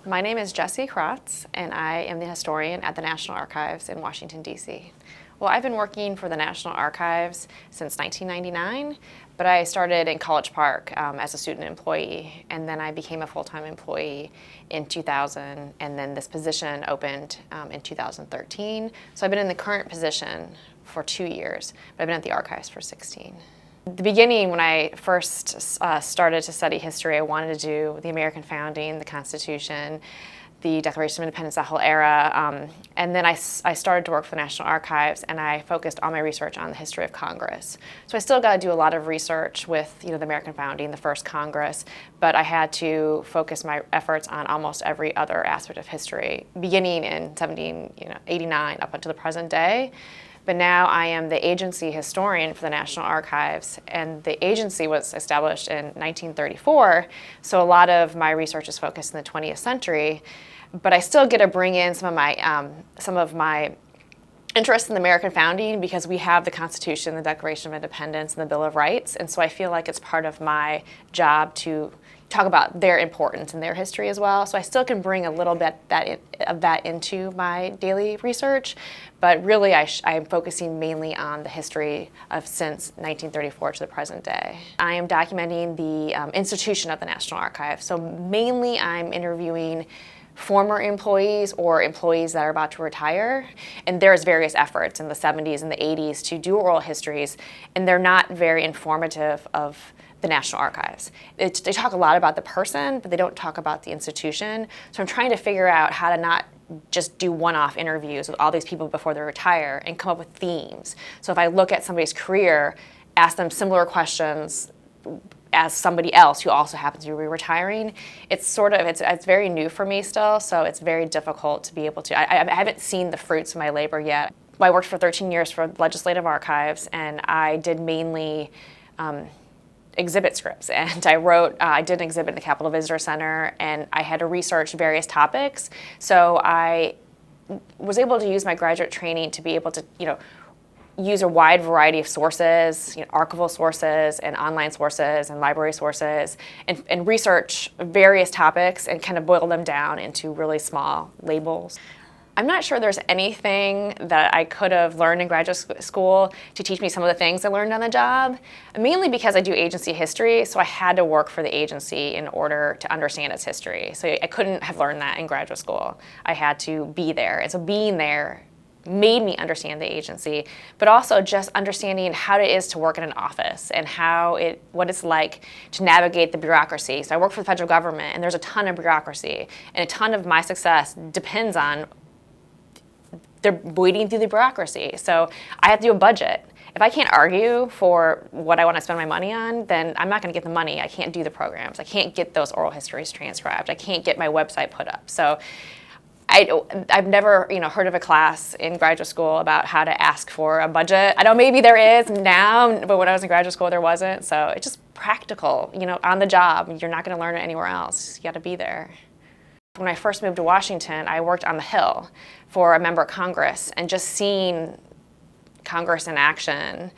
My name is Jessie Kratz, and I am the historian at the National Archives in Washington, D.C. Well, I've been working for the National Archives since 1999, but I started in College Park as a student employee, and then I became a full-time employee in 2000, and then this position opened in 2013. So I've been in the current position for 2 years, but I've been at the archives for 16. At the beginning, when I first started to study history, I wanted to do the American founding, the Constitution, the Declaration of Independence, that whole era. And then I started to work for the National Archives, and I focused all my research on the history of Congress. So I still got to do a lot of research with the American founding, the first Congress, but I had to focus my efforts on almost every other aspect of history, beginning in 1789 up until the present day. But now I am the agency historian for the National Archives, and the agency was established in 1934, so a lot of my research is focused in the 20th century, but I still get to bring in some of my interest in the American founding because we have the Constitution, the Declaration of Independence, and the Bill of Rights, and so I feel like it's part of my job to talk about their importance and their history as well. So I still can bring a little bit of that into my daily research, but really I'm focusing mainly on the history of since 1934 to the present day. I am documenting the institution of the National Archives. So mainly I'm interviewing former employees or employees that are about to retire. And there's various efforts in the 70s and the 80s to do oral histories, and they're not very informative of the National Archives. They talk a lot about the person, but they don't talk about the institution. So I'm trying to figure out how to not just do one-off interviews with all these people before they retire and come up with themes. So if I look at somebody's career, ask them similar questions as somebody else who also happens to be retiring, it's very new for me still, so it's very difficult to be able to, I haven't seen the fruits of my labor yet. I worked for 13 years for Legislative Archives, and I did mainly exhibit scripts, and I did an exhibit in the Capitol Visitor Center, and I had to research various topics, so I was able to use my graduate training to be able to, use a wide variety of sources, archival sources and online sources and library sources, and research various topics and kind of boil them down into really small labels. I'm not sure there's anything that I could have learned in graduate school to teach me some of the things I learned on the job, mainly because I do agency history, so I had to work for the agency in order to understand its history. So I couldn't have learned that in graduate school. I had to be there, and so being there made me understand the agency, but also just understanding how it is to work in an office and what it's like to navigate the bureaucracy. So I work for the federal government, and there's a ton of bureaucracy, and a ton of my success depends on they're wading through the bureaucracy. So I have to do a budget. If I can't argue for what I want to spend my money on, then I'm not going to get the money. I can't do the programs. I can't get those oral histories transcribed. I can't get my website put up. So I've never heard of a class in graduate school about how to ask for a budget. I know maybe there is now, but when I was in graduate school there wasn't. So it's just practical, on the job. You're not going to learn it anywhere else. You got to be there. When I first moved to Washington, I worked on the Hill for a member of Congress, and just seeing Congress in action,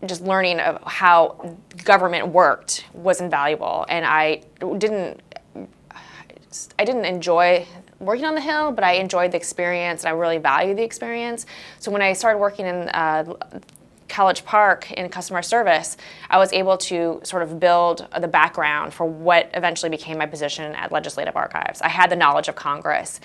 just learning of how government worked was invaluable. And I didn't enjoy working on the Hill, but I enjoyed the experience, and I really value the experience. So when I started working in College Park in customer service, I was able to sort of build the background for what eventually became my position at Legislative Archives. I had the knowledge of Congress,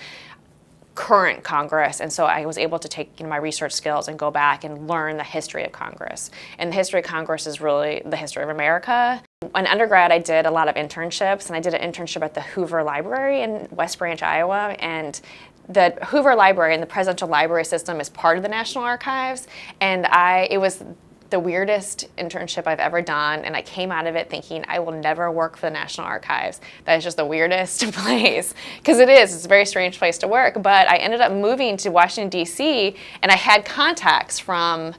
current Congress, and so I was able to take my research skills and go back and learn the history of Congress. And the history of Congress is really the history of America. In undergrad, I did a lot of internships, and I did an internship at the Hoover Library in West Branch, Iowa, and the Hoover Library and the Presidential Library System is part of the National Archives, and it was the weirdest internship I've ever done, and I came out of it thinking I will never work for the National Archives. That is just the weirdest place, because it's a very strange place to work, but I ended up moving to Washington, D.C., and I had contacts from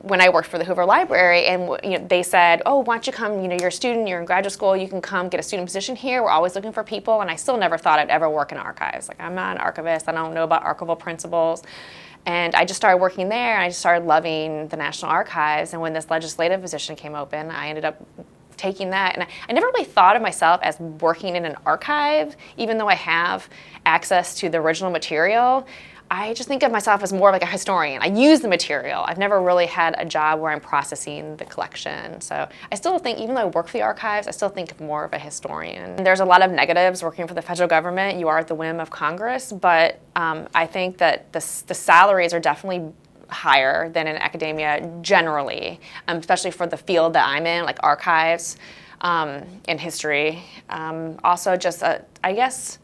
when I worked for the Hoover Library, and they said, oh, why don't you come, you're a student, you're in graduate school, you can come get a student position here, we're always looking for people, and I still never thought I'd ever work in archives. Like, I'm not an archivist, I don't know about archival principles, and I just started working there, and I just started loving the National Archives, and when this legislative position came open, I ended up taking that, and I never really thought of myself as working in an archive, even though I have access to the original material. I just think of myself as more like a historian. I use the material. I've never really had a job where I'm processing the collection. So I still think, even though I work for the archives, I still think of more of a historian. There's a lot of negatives working for the federal government. You are at the whim of Congress, but I think that the salaries are definitely higher than in academia generally, especially for the field that I'm in, like archives and history. Also just, I guess,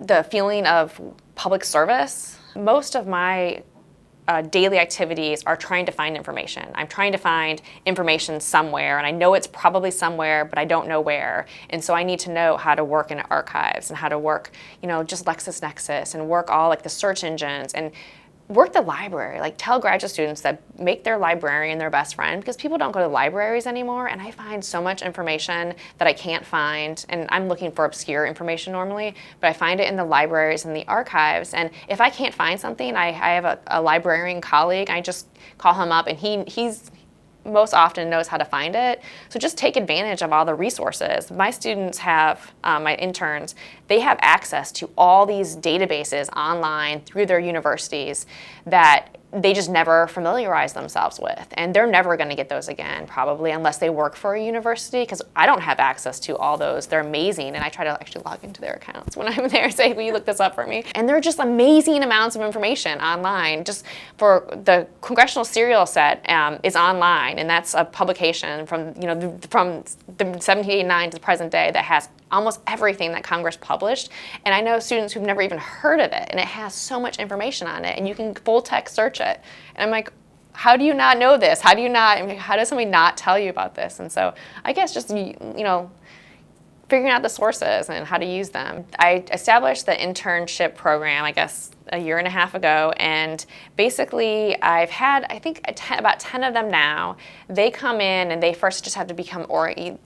the feeling of public service. Most of my daily activities are trying to find information. I'm trying to find information somewhere, and I know it's probably somewhere, but I don't know where. And so I need to know how to work in archives and how to work, just LexisNexis and work all like the search engines and work the library. Like tell graduate students that make their librarian their best friend, because people don't go to libraries anymore, and I find so much information that I can't find, and I'm looking for obscure information normally, but I find it in the libraries and the archives. And if I can't find something, I have a librarian colleague. I just call him up, and he's most often knows how to find it. So just take advantage of all the resources. My students have, my interns, they have access to all these databases online through their universities that they just never familiarize themselves with. And they're never going to get those again, probably, unless they work for a university, because I don't have access to all those. They're amazing, and I try to actually log into their accounts when I'm there, say, will you look this up for me? And they're just amazing amounts of information online. Just for the Congressional Serial Set is online, and that's a publication from, from the 1789 to the present day that has almost everything that Congress published. And I know students who've never even heard of it, and it has so much information on it, and you can full text search it. And I'm like, how do you not know this? How does somebody not tell you about this? And so I guess just, figuring out the sources and how to use them. I established the internship program, I guess, a year and a half ago, and basically I've had, I think, about 10 of them now. They come in and they first just have to become, I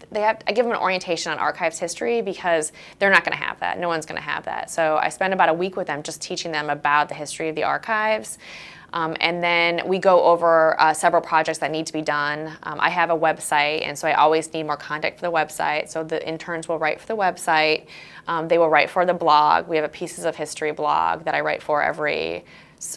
give them an orientation on archives history, because they're not going to have that. No one's going to have that. So I spend about a week with them just teaching them about the history of the archives. And then we go over several projects that need to be done. I have a website, and so I always need more content for the website. So the interns will write for the website. They will write for the blog. We have a Pieces of History blog that I write for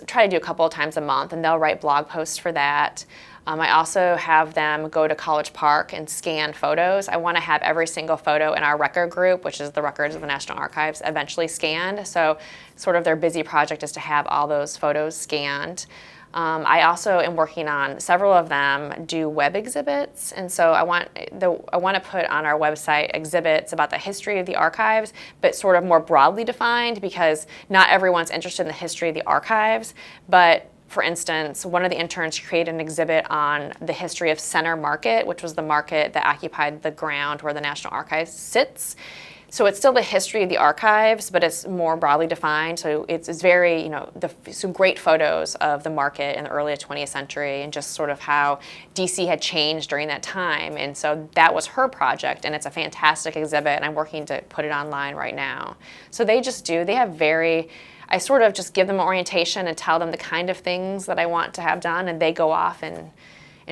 try to do a couple of times a month, and they'll write blog posts for that. I also have them go to College Park and scan photos. I want to have every single photo in our record group, which is the records of the National Archives, eventually scanned. So sort of their busy project is to have all those photos scanned. I also am working on several of them do web exhibits, and so I want to put on our website exhibits about the history of the archives, but sort of more broadly defined, because not everyone's interested in the history of the archives. But for instance, one of the interns created an exhibit on the history of Center Market, which was the market that occupied the ground where the National Archives sits. So it's still the history of the archives, but it's more broadly defined. So it's very, some great photos of the market in the early 20th century, and just sort of how DC had changed during that time. And so that was her project, and it's a fantastic exhibit, and I'm working to put it online right now. So they have I sort of just give them orientation and tell them the kind of things that I want to have done, and they go off and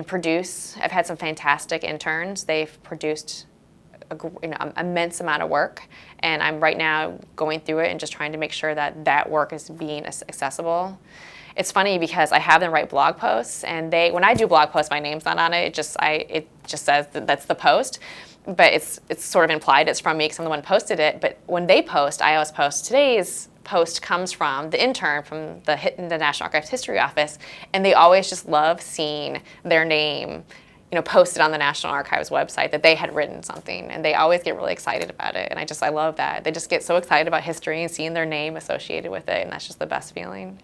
produce. I've had some fantastic interns. They've produced an immense amount of work, and I'm right now going through it and just trying to make sure that work is being accessible. It's funny because I have them write blog posts, and when I do blog posts, my name's not on it. It just says that's the post, but it's sort of implied it's from me because I'm the one who posted it. But when they post, I always post today's post comes from the intern from the National Archives History Office, and they always just love seeing their name posted on the National Archives website, that they had written something, and they always get really excited about it. And I love that. They just get so excited about history and seeing their name associated with it, and that's just the best feeling.